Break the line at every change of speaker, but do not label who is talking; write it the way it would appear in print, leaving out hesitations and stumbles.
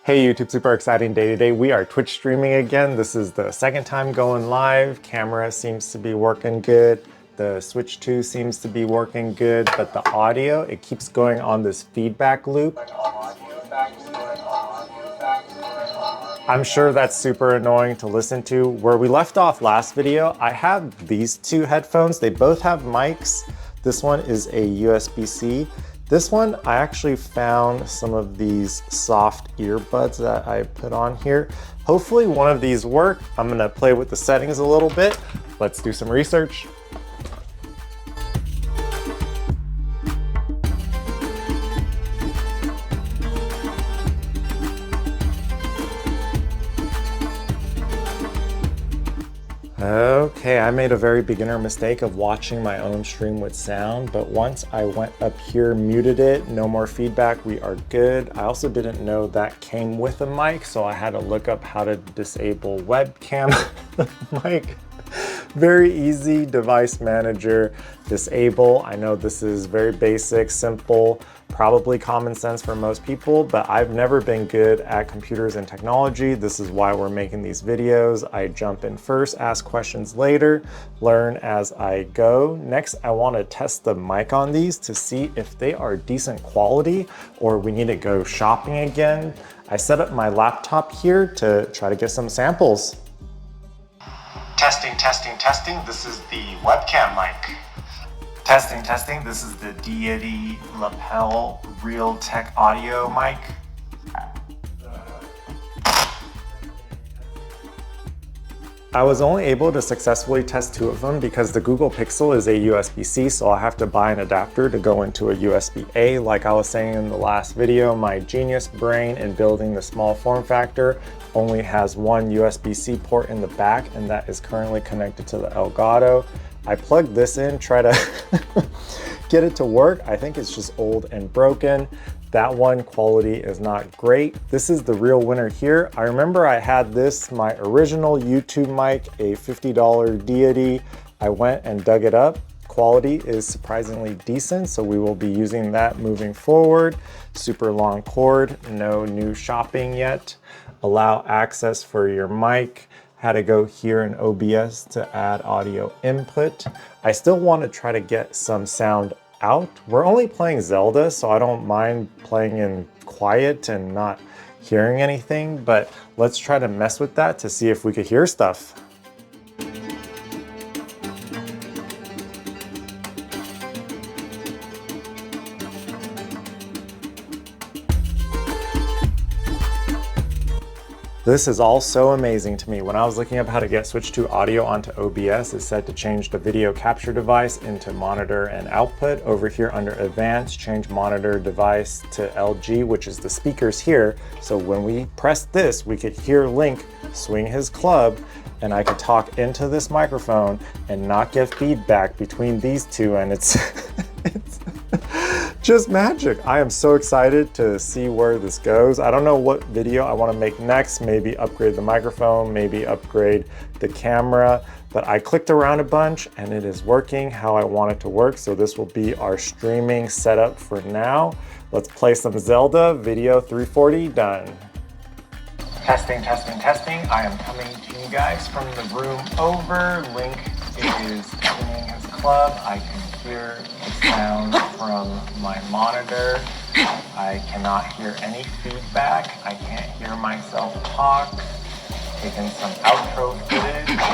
Hey YouTube, super exciting day today. We are Twitch streaming again. This is the second time going live. Camera seems to be working good. The Switch 2 seems to be working good, but the audio, it keeps going on this feedback loop. I'm sure that's super annoying to listen to. Where we left off last video, I have these two headphones. They both have mics. This one is a USB-C. This one, I actually found some of these soft earbuds that I put on here. Hopefully one of these work. I'm gonna play with the settings a little bit. Let's do some research. Okay, I made a very beginner mistake of watching my own stream with sound, but once I went up here, muted it, no more feedback, we are good. I also didn't know that came with a mic, so I had to look up how to disable webcam mic. Very easy, device manager, disable. I know this is very basic, simple, probably common sense for most people, but I've never been good at computers and technology. This is why we're making these videos. I jump in first, ask questions later, learn as I go. Next, I want to test the mic on these to see if they are decent quality or we need to go shopping again. I set up my laptop here to try to get some samples. Testing, testing, testing. This is the webcam mic. Testing, testing. This is the Deity lapel Realtek audio mic. I was only able to successfully test two of them because the Google Pixel is a USB-C, so I have to buy an adapter to go into a USB-A. Like I was saying in the last video, my genius brain in building the small form factor only has one USB-C port in the back, and that is currently connected to the Elgato. I plugged this in, try to get it to work. I think it's just old and broken. That one quality is not great. This is the real winner here. I remember I had this, my original YouTube mic, a $50 Deity. I went and dug it up. Quality is surprisingly decent, so we will be using that moving forward. Super long cord, no new shopping yet. Allow access for your mic. Had to go here in OBS to add audio input. I still want to try to get some sound out. We're only playing Zelda, so I don't mind playing in quiet and not hearing anything, but let's try to mess with that to see if we could hear stuff. This is all so amazing to me. When I was looking up how to get Switch 2 audio onto OBS, it said to change the video capture device into monitor and output. Over here under advanced, change monitor device to LG, which is the speakers here. So when we press this, we could hear Link swing his club, and I could talk into this microphone and not get feedback between these two, and it's just magic. I am so excited to see where this goes. I don't know what video I want to make next. Maybe upgrade the microphone, maybe upgrade the camera, but I clicked around a bunch and it is working how I want it to work. So this will be our streaming setup for now. Let's play some Zelda. Video 340 done. Testing, testing, testing. I am coming to you guys from the room over. Link is swinging his club. I can hear the sound from my monitor. I cannot hear any feedback. I can't hear myself talk. Taking some outro footage.